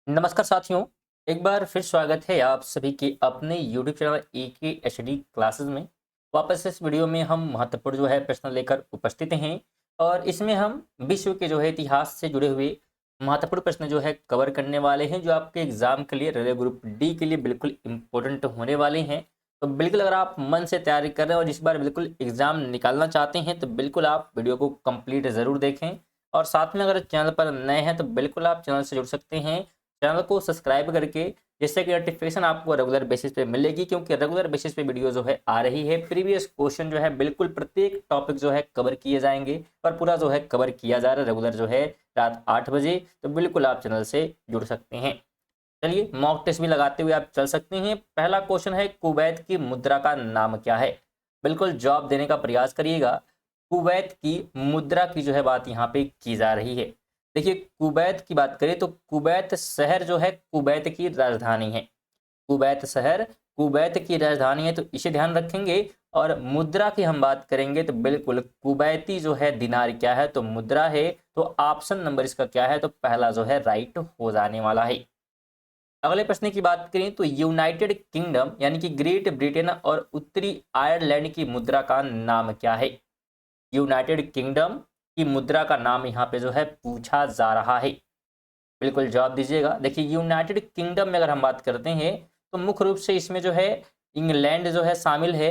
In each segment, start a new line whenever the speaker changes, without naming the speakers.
नमस्कार साथियों, एक बार फिर स्वागत है आप सभी के अपने YouTube channel AK HD classes में। वापस इस वीडियो में हम महत्वपूर्ण प्रश्न लेकर उपस्थित हैं और इसमें हम विश्व के इतिहास से जुड़े हुए महत्वपूर्ण प्रश्न कवर करने वाले हैं, जो आपके एग्जाम के लिए रेलवे ग्रुप डी के लिए बिल्कुल इंपॉर्टेंट होने वाले हैं। तो बिल्कुल अगर आप मन से तैयारी कर रहे हैं और इस बार बिल्कुल एग्जाम निकालना चाहते हैं तो बिल्कुल आप वीडियो को कंप्लीट ज़रूर देखें। और साथ में अगर चैनल पर नए हैं तो बिल्कुल आप चैनल से जुड़ सकते हैं, चैनल को सब्सक्राइब करके, जिससे कि नोटिफिकेशन आपको रेगुलर बेसिस पे मिलेगी, क्योंकि रेगुलर बेसिस पे वीडियो आ रही है। प्रीवियस क्वेश्चन बिल्कुल प्रत्येक टॉपिक कवर किए जाएंगे और पूरा कवर किया जा रहा है रेगुलर रात 8 बजे। तो बिल्कुल आप चैनल से जुड़ सकते हैं। चलिए मॉक टेस्ट भी लगाते हुए आप चल सकते हैं। पहला क्वेश्चन है, कुवैत की मुद्रा का नाम क्या है? बिल्कुल जवाब देने का प्रयास करिएगा। कुवैत की मुद्रा की बात यहाँ पे की जा रही है। देखिए, कुवैत की बात करें तो कुवैत शहर कुवैत की राजधानी है। कुवैत शहर कुवैत की राजधानी है, तो इसे ध्यान रखेंगे। और मुद्रा की हम बात करेंगे तो बिल्कुल कुवैती दिनार क्या है, तो मुद्रा है। तो ऑप्शन नंबर इसका क्या है, तो पहला राइट हो जाने वाला है। अगले प्रश्न की बात करें तो यूनाइटेड किंगडम यानी कि ग्रेट ब्रिटेन और उत्तरी आयरलैंड की मुद्रा का नाम क्या है? यूनाइटेड किंगडम की मुद्रा का नाम यहाँ पे पूछा जा रहा है। बिल्कुल जवाब दीजिएगा। देखिए, यूनाइटेड किंगडम में अगर हम बात करते हैं तो मुख्य रूप से इसमें इंग्लैंड शामिल है,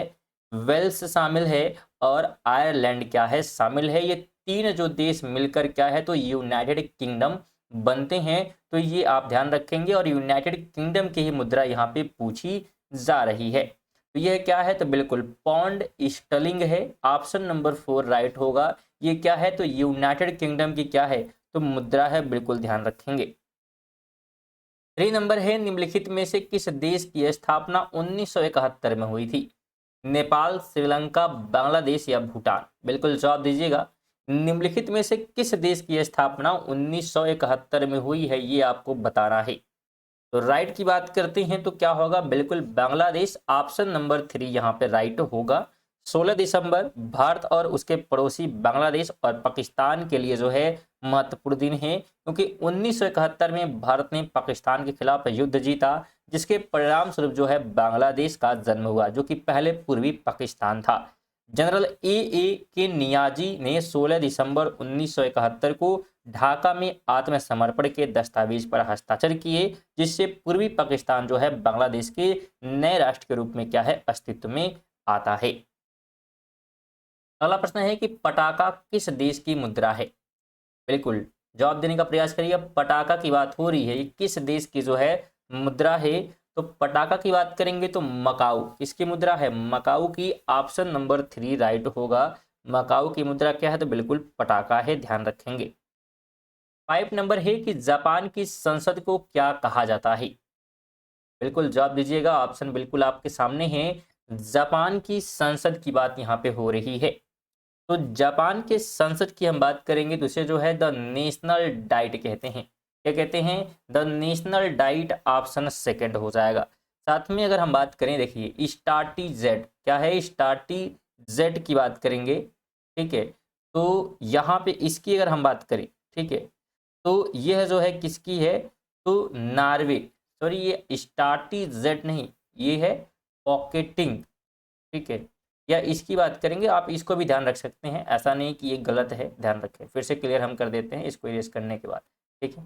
वेल्स शामिल है और आयरलैंड क्या है, शामिल है। ये तीन देश मिलकर क्या है, तो यूनाइटेड किंगडम बनते हैं। तो ये आप ध्यान रखेंगे और यूनाइटेड किंगडम की ही मुद्रा यहाँ पे पूछी जा रही है। तो यह क्या है, तो बिल्कुल पौंड स्टर्लिंग है। ऑप्शन नंबर 4 राइट होगा। ये क्या है, तो यूनाइटेड किंगडम की क्या है, तो मुद्रा है। बिल्कुल ध्यान रखेंगे। 3 नंबर है, निम्नलिखित में से किस देश की स्थापना 1971 में हुई थी? नेपाल, श्रीलंका, बांग्लादेश या भूटान? बिल्कुल जवाब दीजिएगा। निम्नलिखित में से किस देश की स्थापना 1971 में हुई है, ये आपको बताना है। तो राइट की बात करते हैं तो क्या होगा, बिल्कुल बांग्लादेश। ऑप्शन नंबर 3 यहाँ पे राइट होगा। 16 दिसंबर भारत और उसके पड़ोसी बांग्लादेश और पाकिस्तान के लिए महत्वपूर्ण दिन है, क्योंकि 1971 में भारत ने पाकिस्तान के खिलाफ युद्ध जीता, जिसके परिणाम स्वरूप बांग्लादेश का जन्म हुआ, जो कि पहले पूर्वी पाकिस्तान था। जनरल ए के नियाजी ने 16 दिसंबर 1971 को ढाका में आत्मसमर्पण के दस्तावेज पर हस्ताक्षर किए, जिससे पूर्वी पाकिस्तान बांग्लादेश के नए राष्ट्र के रूप में क्या है, अस्तित्व में आता है। अगला प्रश्न है कि पटाखा किस देश की मुद्रा है? बिल्कुल जवाब देने का प्रयास करिए। पटाखा की बात हो रही है, ये किस देश की मुद्रा है? तो पटाखा की बात करेंगे तो मकाऊ किसकी मुद्रा है? मकाऊ की। ऑप्शन नंबर 3 राइट होगा। मकाऊ की मुद्रा क्या है, तो बिल्कुल पटाखा है, ध्यान रखेंगे। 5 नंबर है कि जापान की संसद को क्या कहा जाता है? बिल्कुल जवाब दीजिएगा। ऑप्शन बिल्कुल आपके सामने है। जापान की संसद की बात यहाँ पे हो रही है। तो जापान के संसद की हम बात करेंगे तो इसे द नेशनल डाइट कहते हैं। क्या कहते हैं? The national diet. Option second हो जाएगा। साथ में अगर हम बात करें, देखिए स्टार्टी जेड क्या है, स्टार्टी जेड की बात करेंगे, ठीक है। तो यहाँ पे इसकी अगर हम बात करें, ठीक है, तो यह किसकी है, तो नॉर्वे, सॉरी ये स्टार्टी जेड नहीं, ये है पॉकेटिंग, ठीक है। या इसकी बात करेंगे, आप इसको भी ध्यान रख सकते हैं, ऐसा नहीं कि ये गलत है, ध्यान रखें। फिर से क्लियर हम कर देते हैं इसको इरेज करने के बाद, ठीक है।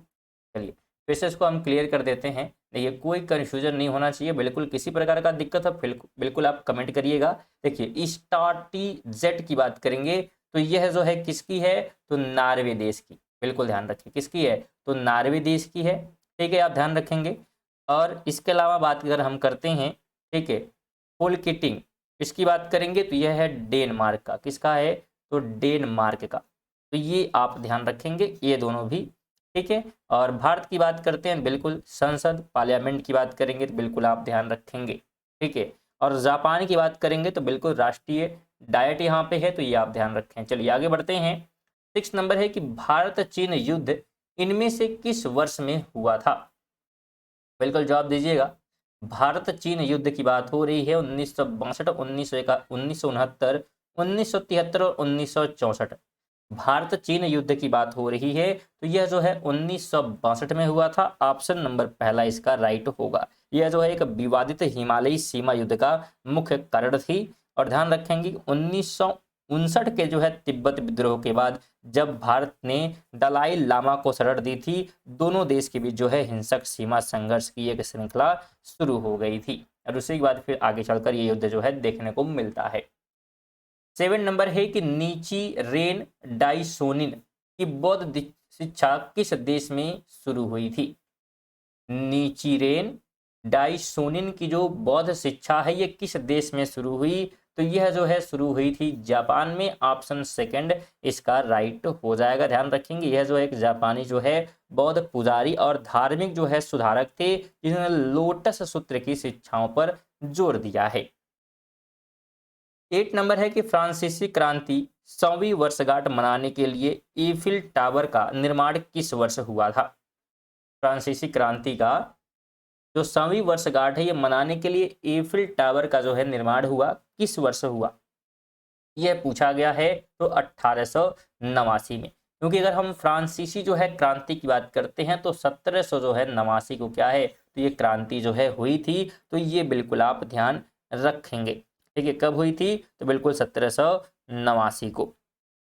चलिए फिर से इसको हम क्लियर कर देते हैं। देखिए, कोई कन्फ्यूजन नहीं होना चाहिए। बिल्कुल किसी प्रकार का दिक्कत हो बिल्कुल आप कमेंट करिएगा। देखिए, स्टार्टी जेट की बात करेंगे तो यह किसकी है, तो नॉर्वे देश की। बिल्कुल ध्यान रखिए, किसकी है, तो नॉर्वे देश की है, ठीक है, आप ध्यान रखेंगे। और इसके अलावा बात अगर हम करते हैं, ठीक है, फोल्किटिंग इसकी बात करेंगे तो यह है डेनमार्क का। किसका है, तो डेनमार्क का। तो ये आप ध्यान रखेंगे, ये दोनों भी, ठीक है। और भारत की बात करते हैं, बिल्कुल संसद पार्लियामेंट की बात करेंगे तो बिल्कुल आप ध्यान रखेंगे, ठीक है। और जापान की बात करेंगे तो बिल्कुल राष्ट्रीय डाइट यहाँ पे है, तो ये आप ध्यान रखें। चलिए आगे बढ़ते हैं। 6 नंबर है कि भारत चीन युद्ध इनमें से किस वर्ष में हुआ था? बिल्कुल जवाब दीजिएगा। भारत चीन युद्ध की बात हो रही है 1962, 1969, 1969, 1973 और 1964। भारत चीन युद्ध की बात हो रही है तो यह जो है 1962 में हुआ था। ऑप्शन नंबर पहला इसका राइट होगा। यह जो है एक विवादित हिमालयी सीमा युद्ध का मुख्य कारण थी। और ध्यान रखेंगे 1959 के जो है तिब्बत विद्रोह के बाद जब भारत ने दलाई लामा को शरण दी थी, दोनों देश के बीच जो है हिंसक सीमा संघर्ष की एक श्रृंखला शुरू हो गई थी और उसी के बाद फिर आगे चलकर ये युद्ध जो है देखने को मिलता है। 7 नंबर है कि नीची रेन डाइसोनिन की बौद्ध शिक्षा किस देश में शुरू हुई थी? नीची रेन डाइसोनिन की जो बौद्ध शिक्षा है ये किस देश में शुरू हुई? तो यह जो है शुरू हुई थी जापान में। ऑप्शन सेकंड इसका राइट हो जाएगा। ध्यान रखेंगे यह जो एक जापानी जो है बौद्ध पुजारी और धार्मिक जो है सुधारक थे जिन्होंने लोटस सूत्र की शिक्षाओं पर जोर दिया है। 8 नंबर है कि फ्रांसीसी क्रांति 100वीं वर्षगांठ मनाने के लिए ईफिल टावर का निर्माण किस वर्ष हुआ था? फ्रांसीसी क्रांति का जो 100वीं वर्षगांठ है ये मनाने के लिए ईफिल टावर का जो है निर्माण हुआ किस वर्ष हुआ? यह पूछा गया है तो 1889 में। क्योंकि अगर हम फ्रांसीसी जो है क्रांति की बात करते हैं तो 1700 जो है 89 को क्या है तो ये क्रांति जो है हुई थी। तो ये बिल्कुल आप ध्यान रखेंगे। ठीक है, कब हुई थी? तो बिल्कुल 1789 को।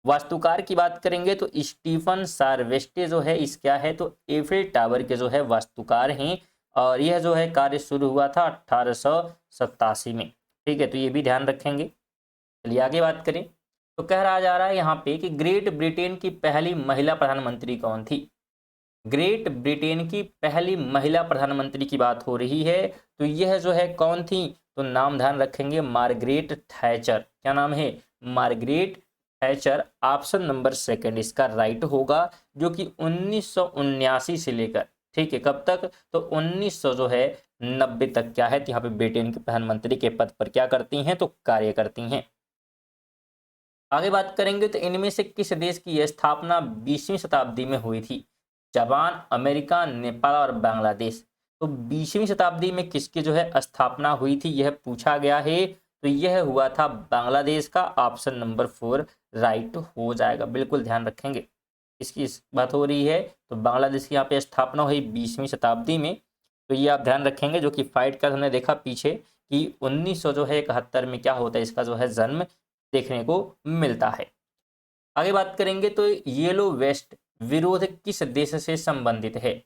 वास्तुकार की बात करेंगे तो स्टीफन सारवेस्टे जो है इस क्या है तो एफिल टावर के जो है वास्तुकार हैं और यह जो है कार्य शुरू हुआ था 1887 में। ठीक है, तो ये भी ध्यान रखेंगे। चलिए आगे बात करें तो कह रहा जा रहा है यहाँ पे कि ग्रेट ब्रिटेन की पहली महिला प्रधानमंत्री कौन थी? ग्रेट ब्रिटेन की पहली महिला प्रधानमंत्री की बात हो रही है तो यह जो है कौन थी? तो नाम ध्यान रखेंगे मार्गरेट थैचर। क्या नाम है? Margaret Thatcher. Option number second इसका राइट होगा जो कि 1979 से लेकर, ठीक है, कब तक? तो 1900 जो है 90 तक क्या है तो यहाँ पे ब्रिटेन के प्रधानमंत्री के पद पर क्या करती हैं तो कार्य करती हैं। आगे बात करेंगे तो इनमें से किस देश की स्थापना 20वीं शताब्दी में हुई थी? जापान, अमेरिका, नेपाल और बांग्लादेश। तो 20वीं शताब्दी में किसकी जो है स्थापना हुई थी यह पूछा गया है तो यह हुआ था बांग्लादेश का। ऑप्शन नंबर 4 राइट हो जाएगा। बिल्कुल ध्यान रखेंगे इसकी बात हो रही है तो बांग्लादेश की यहाँ पे स्थापना हुई 20वीं शताब्दी में। तो ये आप ध्यान रखेंगे जो कि फाइट का हमने देखा पीछे कि 1900 जो है 71 में क्या होता है इसका जो है जन्म देखने को मिलता है। आगे बात करेंगे तो येलो वेस्ट विरोध किस देश से संबंधित है?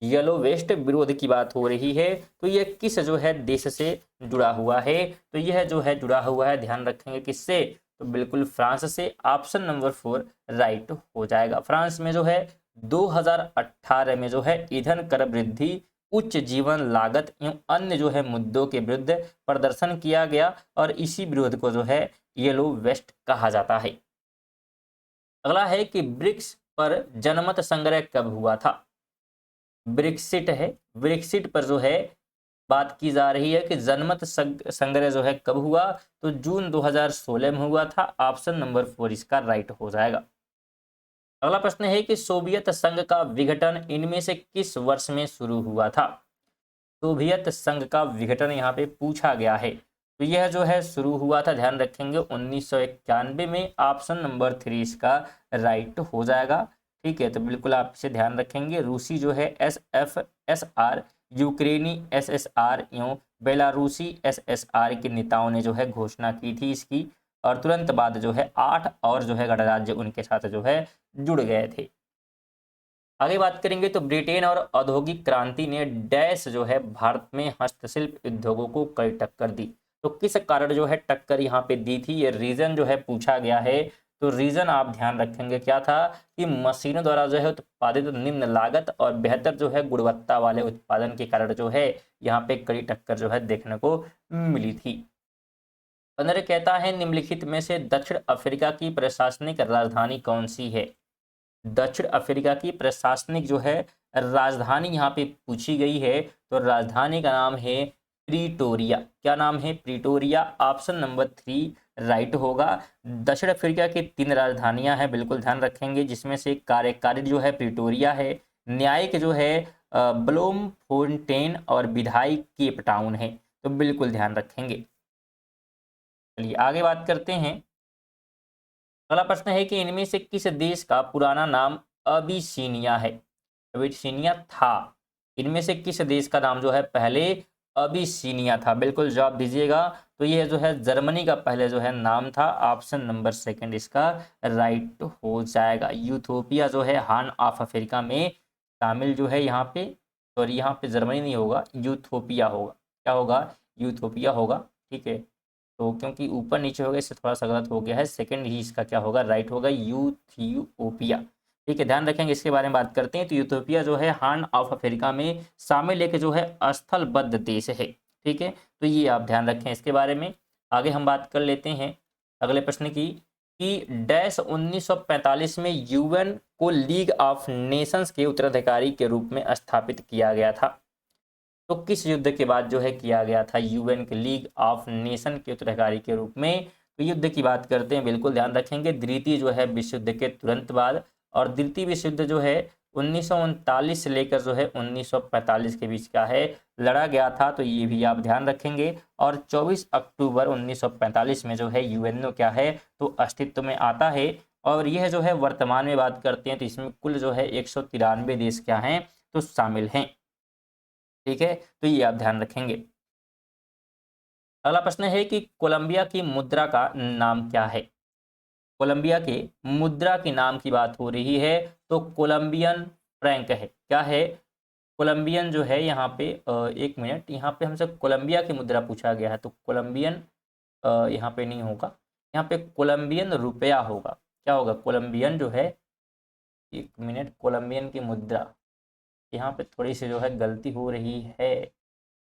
येलो वेस्ट विरोध की बात हो रही है तो यह किस जो है देश से जुड़ा हुआ है? तो यह जो है जुड़ा हुआ है, ध्यान रखेंगे किससे? तो बिल्कुल फ्रांस से। ऑप्शन नंबर 4 राइट हो जाएगा। फ्रांस में जो है 2018 में जो है ईंधन कर वृद्धि, उच्च जीवन लागत एवं अन्य जो है मुद्दों के विरुद्ध प्रदर्शन किया गया और इसी विरोध को जो है येलो वेस्ट कहा जाता है। अगला है कि ब्रिक्स पर जनमत संग्रह कब हुआ था? ब्रेक्सिट है, ब्रेक्सिट पर जो है बात की जा रही है कि जनमत संग्रह जो है कब हुआ? तो जून 2016 में हुआ था। ऑप्शन नंबर 4 इसका राइट हो जाएगा। अगला प्रश्न है कि सोवियत संघ का विघटन इनमें से किस वर्ष में शुरू हुआ था? सोवियत संघ का विघटन यहाँ पे पूछा गया है तो यह जो है शुरू हुआ था, ध्यान रखेंगे 1991 में। ऑप्शन नंबर 3 इसका राइट हो जाएगा। ठीक है, तो बिल्कुल आप इसे ध्यान रखेंगे। रूसी जो है SFSR, यूक्रेनी SSR एवं बेलारूसी SSR के नेताओं ने जो है घोषणा की थी इसकी और तुरंत बाद जो है 8 और जो है गणराज्य उनके साथ जो है जुड़ गए थे। आगे बात करेंगे तो ब्रिटेन और औद्योगिक क्रांति ने डैश जो है भारत में हस्तशिल्प उद्योगों को कई टक्कर दी। तो किस कारण जो है टक्कर यहाँ पे दी थी ये रीजन जो है पूछा गया है। तो रीजन आप ध्यान रखेंगे क्या था कि मशीनों द्वारा जो है उत्पादित निम्न लागत और बेहतर जो है गुणवत्ता वाले उत्पादन के कारण जो है यहाँ पे कड़ी टक्कर जो है देखने को मिली थी। 15 कहता है निम्नलिखित में से दक्षिण अफ्रीका की प्रशासनिक राजधानी कौन सी है? दक्षिण अफ्रीका की प्रशासनिक जो है राजधानी यहाँ पे पूछी गई है तो राजधानी का नाम है प्रीटोरिया। क्या नाम है? प्रीटोरिया। ऑप्शन नंबर 3 राइट होगा। दक्षिण अफ्रीका की 3 राजधानियां हैं, बिल्कुल ध्यान रखेंगे, जिसमें से कार्यकारी जो है प्रीटोरिया है, न्यायिक जो है ब्लोमफोंटेन और विधायी केप टाउन है। तो बिल्कुल ध्यान रखेंगे। चलिए आगे बात करते हैं। अगला प्रश्न है कि इनमें से किस देश का पुराना नाम अबिसिनिया है? अबिसिनिया था। इनमें से किस देश का नाम जो है पहले अबिसिनिया था? बिल्कुल जवाब दीजिएगा। तो ये जो है जर्मनी का पहले जो है नाम था। ऑप्शन नंबर सेकंड इसका राइट हो जाएगा। यूथोपिया जो है हार्न ऑफ अफ्रीका में शामिल जो है यहाँ पे, सॉरी यहाँ पे जर्मनी नहीं होगा, यूथोपिया होगा। क्या होगा? यूथोपिया होगा। ठीक है, तो क्योंकि ऊपर नीचे हो गया इससे थोड़ा सा गलत हो गया है। सेकंड ही इसका क्या होगा? राइट होगा, यूथियोपिया। ठीक है, ध्यान रखेंगे। इसके बारे में बात करते हैं तो यूथोपिया जो है हार्न ऑफ अफ्रीका में शामिल एक जो है स्थलबद्ध देश है। ठीक है, तो ये आप ध्यान रखें इसके बारे में। आगे हम बात कर लेते हैं अगले प्रश्न की कि डैश 1945 में यूएन को लीग ऑफ नेशंस के उत्तराधिकारी के रूप में स्थापित किया गया था। तो किस युद्ध के बाद जो है किया गया था यूएन के लीग ऑफ नेशन के उत्तराधिकारी के रूप में? तो युद्ध की बात करते हैं, बिल्कुल ध्यान रखेंगे, द्वितीय जो है विश्व युद्ध के तुरंत बाद। और द्वितीय विश्व युद्ध जो है 1939 से लेकर जो है 1945 के बीच का है, लड़ा गया था। तो ये भी आप ध्यान रखेंगे। और 24 अक्टूबर 1945 में जो है यूएनओ क्या है तो अस्तित्व में आता है। और यह जो है वर्तमान में बात करते हैं तो इसमें कुल जो है 193 देश क्या हैं तो शामिल हैं। ठीक है, तो ये आप ध्यान रखेंगे। अगला प्रश्न है कि कोलंबिया की मुद्रा का नाम क्या है? कोलंबिया के मुद्रा के नाम की बात हो रही है तो कोलंबियन फ्रैंक है। क्या है? कोलंबियन जो है यहाँ पे एक मिनट, यहाँ पे हमसे कोलंबिया की मुद्रा पूछा गया है तो कोलंबियन यहाँ पे नहीं होगा, यहाँ पे कोलंबियन रुपया होगा। क्या होगा? कोलंबियन जो है, एक मिनट, कोलंबियन की मुद्रा, यहाँ पे थोड़ी सी जो है गलती हो रही है,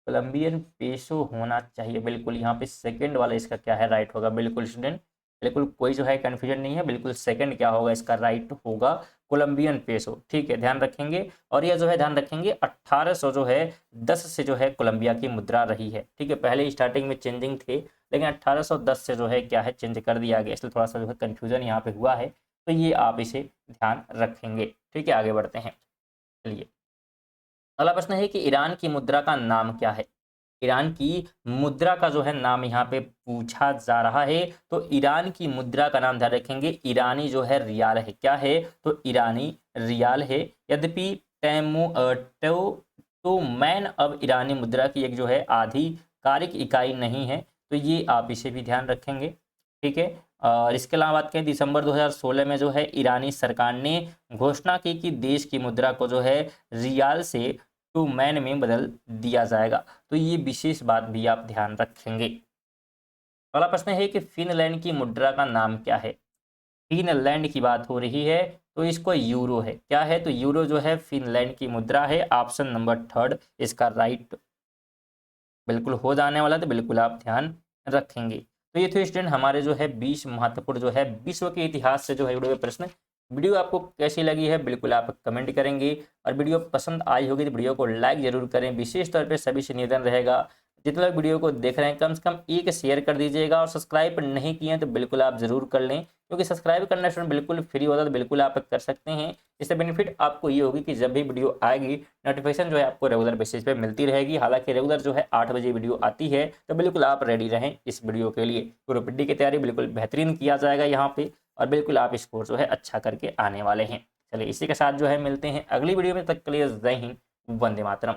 कोलंबियन पेसो होना चाहिए। बिल्कुल यहाँ पे सेकंड वाला इसका क्या है राइट होगा। बिल्कुल स्टूडेंट, बिल्कुल कोई जो है कन्फ्यूजन नहीं है, बिल्कुल सेकंड क्या होगा इसका राइट होगा, कोलंबियन पेसो। ठीक है, ध्यान रखेंगे। और यह जो है ध्यान रखेंगे 1800 जो है 10 से जो है कोलंबिया की मुद्रा रही है। ठीक है, पहले स्टार्टिंग में चेंजिंग थे लेकिन 1810 से जो है क्या है चेंज कर दिया गया, इसलिए थोड़ा सा जो है कन्फ्यूजन यहाँ पे हुआ है। तो ये आप इसे ध्यान रखेंगे। ठीक है, आगे बढ़ते हैं। चलिए, अगला प्रश्न है कि ईरान की मुद्रा का नाम क्या है? ईरान की मुद्रा का जो है नाम यहाँ पे पूछा जा रहा है। तो ईरान की मुद्रा का नाम ध्यान रखेंगे, ईरानी जो है रियाल है। क्या है? तो ईरानी रियाल है। यद्यपि टोमैन अब ईरानी मुद्रा की एक जो है आधिकारिक इकाई नहीं है। तो ये आप इसे भी ध्यान रखेंगे। ठीक है, और इसके अलावा बात करें दिसंबर 2016 में जो है ईरानी सरकार ने घोषणा की कि देश की मुद्रा को जो है रियाल से टोमैन में बदल दिया जाएगा। तो ये विशेष बात भी आप ध्यान रखेंगे। अगला प्रश्न है कि फिनलैंड की मुद्रा का नाम क्या है? फिनलैंड की बात हो रही है तो इसको यूरो है। क्या है? तो यूरो जो है फिनलैंड की मुद्रा है। ऑप्शन नंबर थर्ड इसका राइट बिल्कुल हो जाने वाला, तो बिल्कुल आप ध्यान रखेंगे। तो ये थे स्टूडेंट हमारे जो है 20 महत्वपूर्ण जो है विश्व के इतिहास से जो है जुड़े हुए प्रश्न। वीडियो आपको कैसी लगी है बिल्कुल आप कमेंट करेंगे, और वीडियो पसंद आई होगी तो वीडियो को लाइक जरूर करें। विशेष तौर पे सभी से निवेदन रहेगा, जितने लोग वीडियो को देख रहे हैं कम से कम एक शेयर कर दीजिएगा, और सब्सक्राइब नहीं किए हैं तो बिल्कुल आप जरूर कर लें, क्योंकि सब्सक्राइब करना स्टूडेंट बिल्कुल फ्री होता है, तो बिल्कुल आप कर सकते हैं। इससे बेनिफिट आपको ये होगी कि जब भी वीडियो आएगी नोटिफिकेशन जो है आपको रेगुलर बेसिस पे मिलती रहेगी। हालांकि रेगुलर जो है 8 बजे वीडियो आती है, तो बिल्कुल आप रेडी रहें इस वीडियो के लिए। ग्रुप डी की तैयारी बिल्कुल बेहतरीन किया जाएगा यहाँ पे, और बिल्कुल आप इस कोर्स जो है अच्छा करके आने वाले हैं। चलिए इसी के साथ जो है मिलते हैं अगली वीडियो में, तक के लिए जय हिंद, वंदे मातरम।